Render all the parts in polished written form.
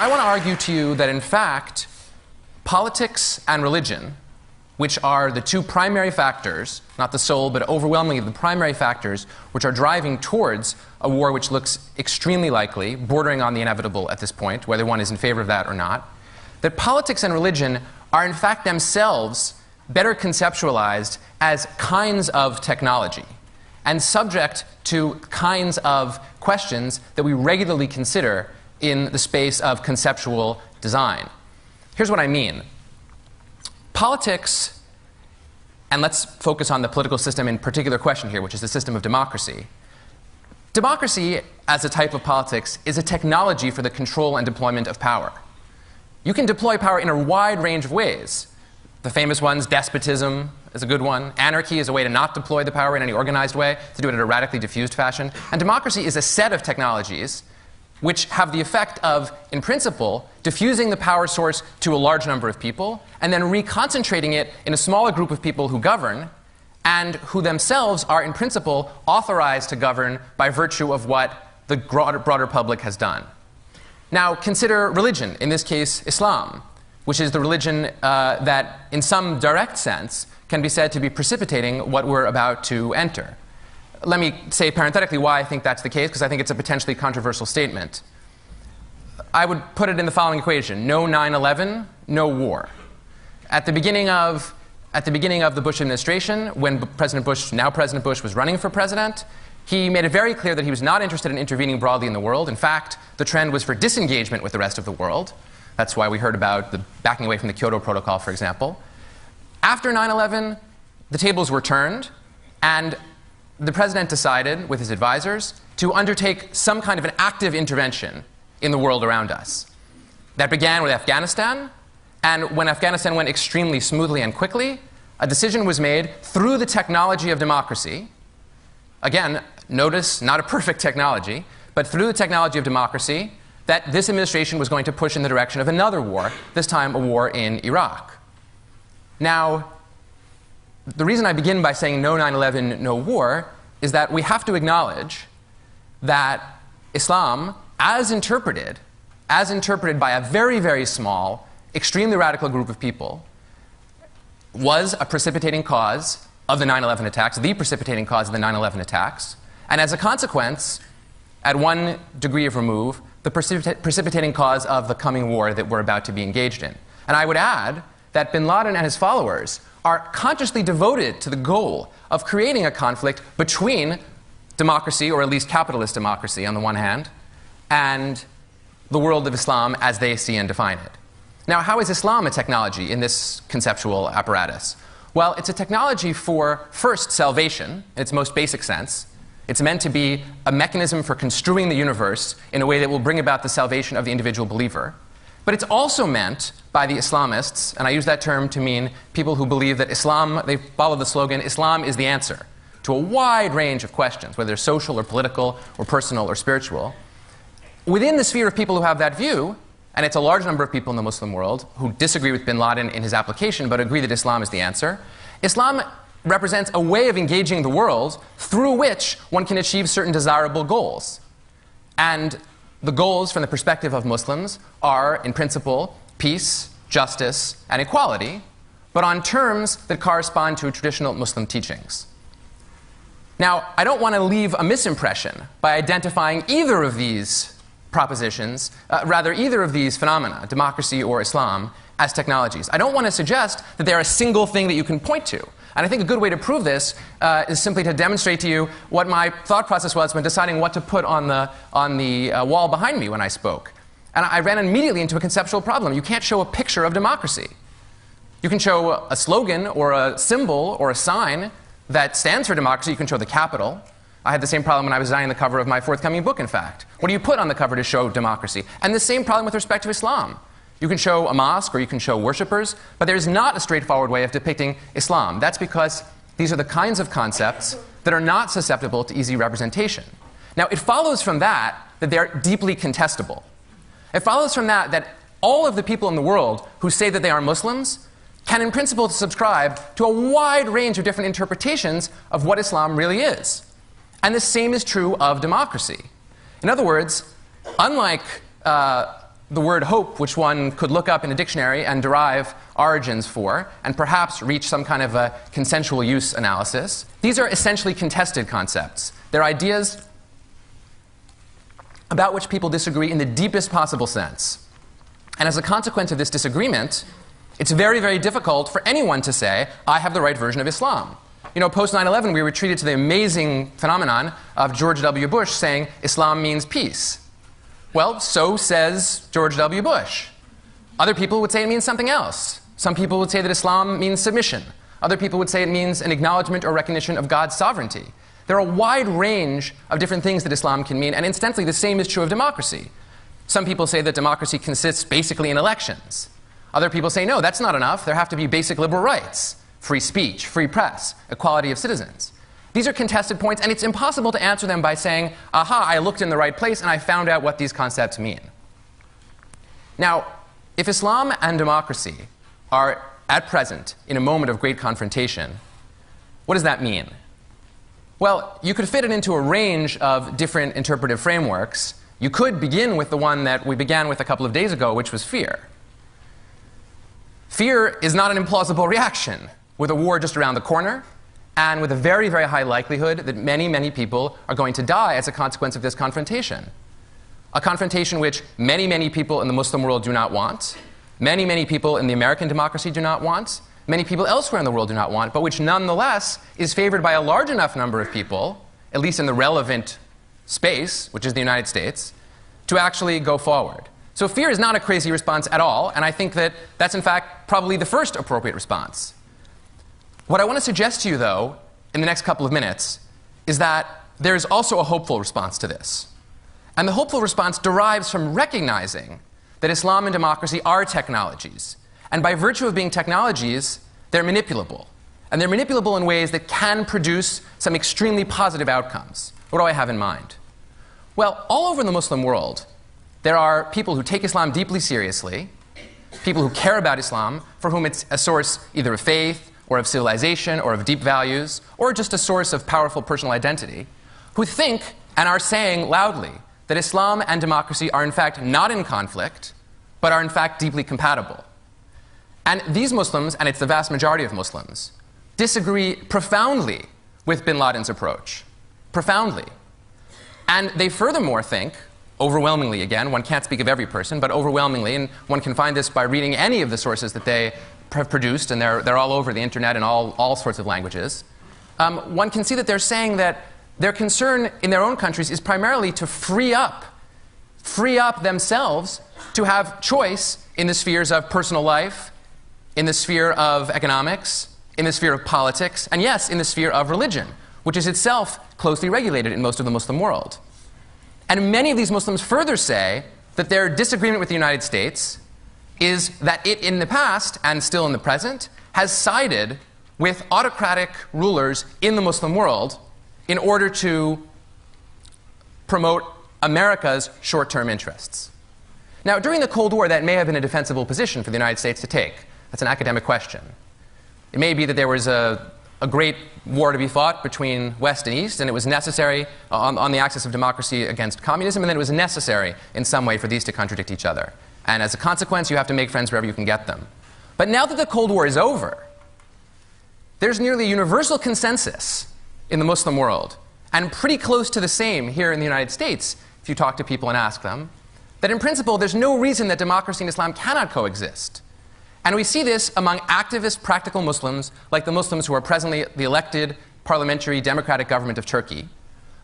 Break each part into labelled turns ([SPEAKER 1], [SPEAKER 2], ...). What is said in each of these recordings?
[SPEAKER 1] want to argue to you that, in fact, politics and religion, which are the two primary factors, not the sole, but overwhelmingly the primary factors, which are driving towards a war which looks extremely likely, bordering on the inevitable at this point, whether one is in favor of that or not, that politics and religion are in fact themselves better conceptualized as kinds of technology and subject to kinds of questions that we regularly consider in the space of conceptual design. Here's what I mean. Politics, and let's focus on the political system in particular question here, which is the system of democracy. Democracy, as a type of politics, is a technology for the control and deployment of power. You can deploy power in a wide range of ways. The famous ones, despotism is a good one. Anarchy is a way to not deploy the power in any organized way, to do it in a radically diffused fashion. And democracy is a set of technologies which have the effect of, in principle, diffusing the power source to a large number of people and then reconcentrating it in a smaller group of people who govern and who themselves are, in principle, authorized to govern by virtue of what the broader public has done. Now, consider religion, in this case, Islam, which is the religion that, in some direct sense, can be said to be precipitating what we're about to enter. Let me say parenthetically why I think that's the case, because I think it's a potentially controversial statement. I would put it in the following equation: no 9/11, no war. At the beginning of the Bush administration, when President Bush, now President Bush, was running for president, he made it very clear that he was not interested in intervening broadly in the world. In fact, the trend was for disengagement with the rest of the world. That's why we heard about the backing away from the Kyoto Protocol, for example. After 9/11, the tables were turned, and the president decided, with his advisors, to undertake some kind of an active intervention in the world around us. That began with Afghanistan, and when Afghanistan went extremely smoothly and quickly, a decision was made through the technology of democracy. Again, notice, not a perfect technology, but through the technology of democracy, that this administration was going to push in the direction of another war, this time a war in Iraq. Now, the reason I begin by saying no 9/11, no war, is that we have to acknowledge that Islam, as interpreted by a very, very small, extremely radical group of people, was a precipitating cause of the 9/11 attacks, the precipitating cause of the 9/11 attacks, and as a consequence, at one degree of remove, the precipitating cause of the coming war that we're about to be engaged in. And I would add that bin Laden and his followers are consciously devoted to the goal of creating a conflict between democracy, or at least capitalist democracy on the one hand, and the world of Islam as they see and define it. Now, how is Islam a technology in this conceptual apparatus? Well, it's a technology for, first, salvation, in its most basic sense. It's meant to be a mechanism for construing the universe in a way that will bring about the salvation of the individual believer. But it's also meant by the Islamists, and I use that term to mean people who believe that Islam, they follow the slogan, Islam is the answer to a wide range of questions, whether they're social or political or personal or spiritual. Within the sphere of people who have that view, and it's a large number of people in the Muslim world who disagree with bin Laden in his application but agree that Islam is the answer, Islam represents a way of engaging the world through which one can achieve certain desirable goals. And the goals from the perspective of Muslims are, in principle, peace, justice, and equality, but on terms that correspond to traditional Muslim teachings. Now, I don't want to leave a misimpression by identifying either of these propositions, either of these phenomena, democracy or Islam, as technologies. I don't want to suggest that they're a single thing that you can point to. And I think a good way to prove this is simply to demonstrate to you what my thought process was when deciding what to put on the wall behind me when I spoke. And I ran immediately into a conceptual problem. You can't show a picture of democracy. You can show a slogan or a symbol or a sign that stands for democracy. You can show the capital. I had the same problem when I was designing the cover of my forthcoming book, in fact. What do you put on the cover to show democracy? And the same problem with respect to Islam. You can show a mosque or you can show worshippers, but there's not a straightforward way of depicting Islam. That's because these are the kinds of concepts that are not susceptible to easy representation. Now, it follows from that they're deeply contestable. It follows from that all of the people in the world who say that they are Muslims can, in principle, subscribe to a wide range of different interpretations of what Islam really is. And the same is true of democracy. In other words, unlike the word hope, which one could look up in a dictionary and derive origins for, and perhaps reach some kind of a consensual use analysis. These are essentially contested concepts. They're ideas about which people disagree in the deepest possible sense. And as a consequence of this disagreement, it's very, very difficult for anyone to say, I have the right version of Islam. You know, post 9/11, we were treated to the amazing phenomenon of George W. Bush saying Islam means peace. Well, so says George W. Bush. Other people would say it means something else. Some people would say that Islam means submission. Other people would say it means an acknowledgement or recognition of God's sovereignty. There are a wide range of different things that Islam can mean, and incidentally, the same is true of democracy. Some people say that democracy consists basically in elections. Other people say, no, that's not enough. There have to be basic liberal rights, free speech, free press, equality of citizens. These are contested points, and it's impossible to answer them by saying, aha, I looked in the right place and I found out what these concepts mean. Now, if Islam and democracy are at present in a moment of great confrontation, what does that mean? Well, you could fit it into a range of different interpretive frameworks. You could begin with the one that we began with a couple of days ago, which was fear. Fear is not an implausible reaction. With a war just around the corner, and with a very, very high likelihood that many, many people are going to die as a consequence of this confrontation. A confrontation which many, many people in the Muslim world do not want, many, many people in the American democracy do not want, many people elsewhere in the world do not want, but which nonetheless is favored by a large enough number of people, at least in the relevant space, which is the United States, to actually go forward. So fear is not a crazy response at all, and I think that that's in fact probably the first appropriate response. What I want to suggest to you, though, in the next couple of minutes, is that there is also a hopeful response to this. And the hopeful response derives from recognizing that Islam and democracy are technologies. And by virtue of being technologies, they're manipulable. And they're manipulable in ways that can produce some extremely positive outcomes. What do I have in mind? Well, all over the Muslim world, there are people who take Islam deeply seriously, people who care about Islam, for whom it's a source either of faith, or of civilization, or of deep values, or just a source of powerful personal identity, who think and are saying loudly that Islam and democracy are in fact not in conflict, but are in fact deeply compatible. And these Muslims, and it's the vast majority of Muslims, disagree profoundly with bin Laden's approach. Profoundly. And they furthermore think, overwhelmingly again, one can't speak of every person, but overwhelmingly, and one can find this by reading any of the sources that they have produced, and they're all over the internet in all sorts of languages, one can see that they're saying that their concern in their own countries is primarily to free up themselves to have choice in the spheres of personal life, in the sphere of economics, in the sphere of politics, and yes, in the sphere of religion, which is itself closely regulated in most of the Muslim world. And many of these Muslims further say that their disagreement with the United States is that it in the past, and still in the present, has sided with autocratic rulers in the Muslim world in order to promote America's short-term interests. Now, during the Cold War, that may have been a defensible position for the United States to take. That's an academic question. It may be that there was a great war to be fought between West and East, and it was necessary on the axis of democracy against communism, and then it was necessary in some way for these to contradict each other. And as a consequence, you have to make friends wherever you can get them. But now that the Cold War is over, there's nearly a universal consensus in the Muslim world, and pretty close to the same here in the United States, if you talk to people and ask them, that in principle there's no reason that democracy and Islam cannot coexist. And we see this among activist, practical Muslims, like the Muslims who are presently the elected parliamentary democratic government of Turkey,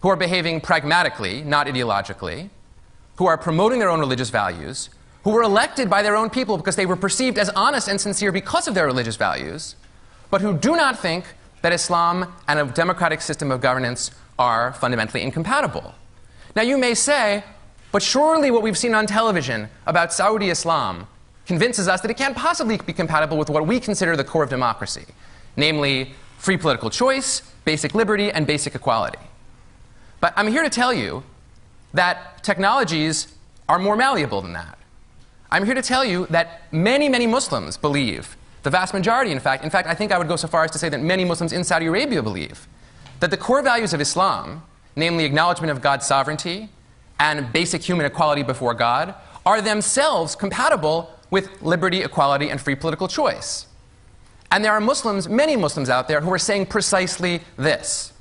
[SPEAKER 1] who are behaving pragmatically, not ideologically, who are promoting their own religious values, who were elected by their own people because they were perceived as honest and sincere because of their religious values, but who do not think that Islam and a democratic system of governance are fundamentally incompatible. Now you may say, but surely what we've seen on television about Saudi Islam convinces us that it can't possibly be compatible with what we consider the core of democracy, namely free political choice, basic liberty, and basic equality. But I'm here to tell you that technologies are more malleable than that. I'm here to tell you that many, many Muslims believe, the vast majority in fact, I think I would go so far as to say that many Muslims in Saudi Arabia believe, that the core values of Islam, namely acknowledgement of God's sovereignty and basic human equality before God, are themselves compatible with liberty, equality, and free political choice. And there are Muslims, many Muslims out there, who are saying precisely this.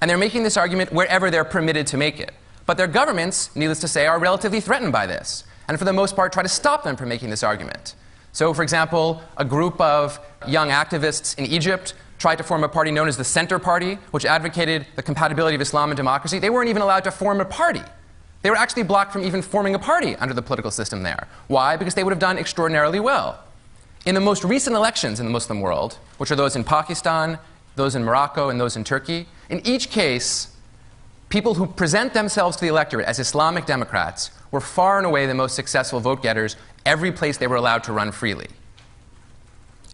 [SPEAKER 1] And they're making this argument wherever they're permitted to make it. But their governments, needless to say, are relatively threatened by this, and for the most part try to stop them from making this argument. So, for example, a group of young activists in Egypt tried to form a party known as the Center Party, which advocated the compatibility of Islam and democracy. They weren't even allowed to form a party. They were actually blocked from even forming a party under the political system there. Why? Because they would have done extraordinarily well. In the most recent elections in the Muslim world, which are those in Pakistan, those in Morocco, and those in Turkey, in each case, people who present themselves to the electorate as Islamic Democrats were far and away the most successful vote-getters every place they were allowed to run freely.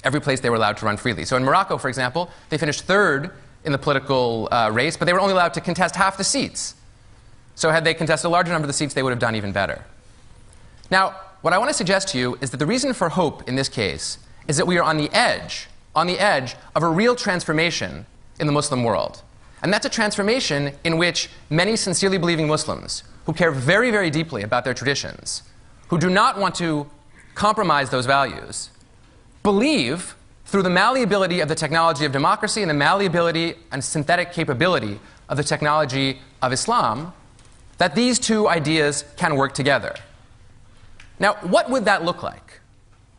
[SPEAKER 1] Every place they were allowed to run freely. So in Morocco, for example, they finished third in the political race, but they were only allowed to contest half the seats. So had they contested a larger number of the seats, they would have done even better. Now, what I want to suggest to you is that the reason for hope in this case is that we are on the edge of a real transformation in the Muslim world. And that's a transformation in which many sincerely believing Muslims, who care very, very deeply about their traditions, who do not want to compromise those values, believe, through the malleability of the technology of democracy and the malleability and synthetic capability of the technology of Islam, that these two ideas can work together. Now, what would that look like?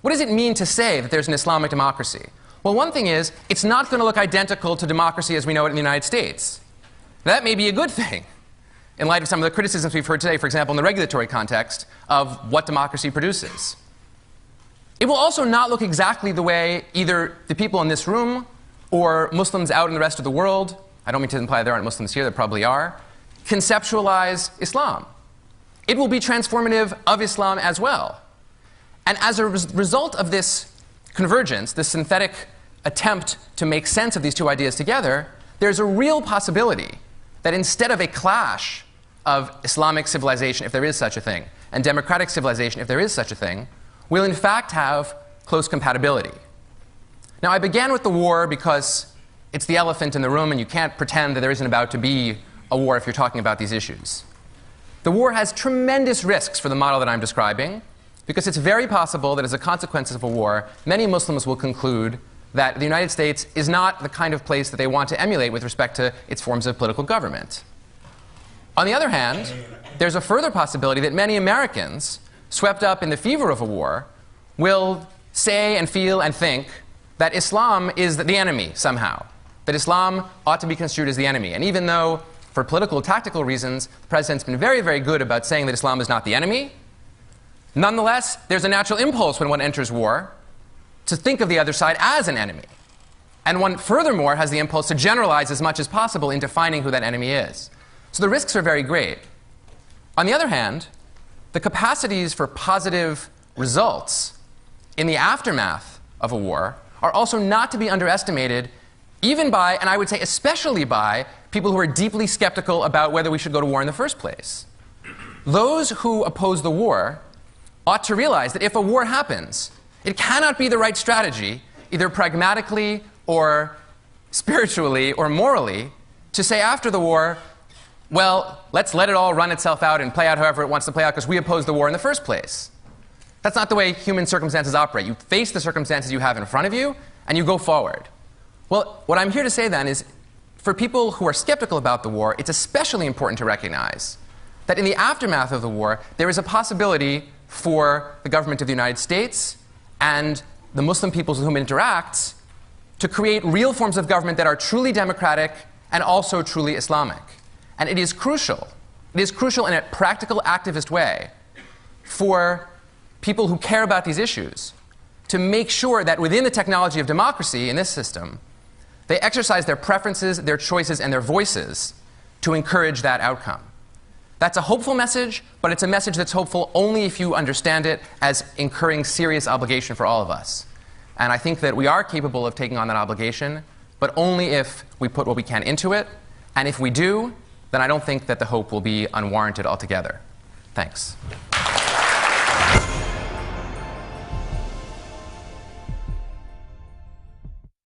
[SPEAKER 1] What does it mean to say that there's an Islamic democracy? Well, one thing is, it's not going to look identical to democracy as we know it in the United States. That may be a good thing, in light of some of the criticisms we've heard today, for example, in the regulatory context of what democracy produces. It will also not look exactly the way either the people in this room or Muslims out in the rest of the world, I don't mean to imply there aren't Muslims here, there probably are, conceptualize Islam. It will be transformative of Islam as well. And as a result of this convergence, this synthetic attempt to make sense of these two ideas together, there's a real possibility that instead of a clash of Islamic civilization, if there is such a thing, and democratic civilization, if there is such a thing, we'll in fact have close compatibility. Now, I began with the war because it's the elephant in the room, and you can't pretend that there isn't about to be a war if you're talking about these issues. The war has tremendous risks for the model that I'm describing, because it's very possible that as a consequence of a war, many Muslims will conclude that the United States is not the kind of place that they want to emulate with respect to its forms of political government. On the other hand, there's a further possibility that many Americans, swept up in the fever of a war, will say and feel and think that Islam is the enemy somehow, that Islam ought to be construed as the enemy. And even though, for political, tactical reasons, the president's been very, very good about saying that Islam is not the enemy, nonetheless, there's a natural impulse when one enters war to think of the other side as an enemy. And one, furthermore, has the impulse to generalize as much as possible in defining who that enemy is. So the risks are very great. On the other hand, the capacities for positive results in the aftermath of a war are also not to be underestimated, even by, and I would say especially by, people who are deeply skeptical about whether we should go to war in the first place. Those who oppose the war ought to realize that if a war happens, it cannot be the right strategy, either pragmatically or spiritually or morally, to say after the war, well, let's let it all run itself out and play out however it wants to play out because we opposed the war in the first place. That's not the way human circumstances operate. You face the circumstances you have in front of you, and you go forward. Well, what I'm here to say then is, for people who are skeptical about the war, it's especially important to recognize that in the aftermath of the war, there is a possibility for the government of the United States and the Muslim peoples with whom it interacts to create real forms of government that are truly democratic and also truly Islamic. And it is crucial in a practical, activist way for people who care about these issues to make sure that within the technology of democracy in this system, they exercise their preferences, their choices, and their voices to encourage that outcome. That's a hopeful message, but it's a message that's hopeful only if you understand it as incurring serious obligation for all of us. And I think that we are capable of taking on that obligation, but only if we put what we can into it. And if we do, then I don't think that the hope will be unwarranted altogether. Thanks.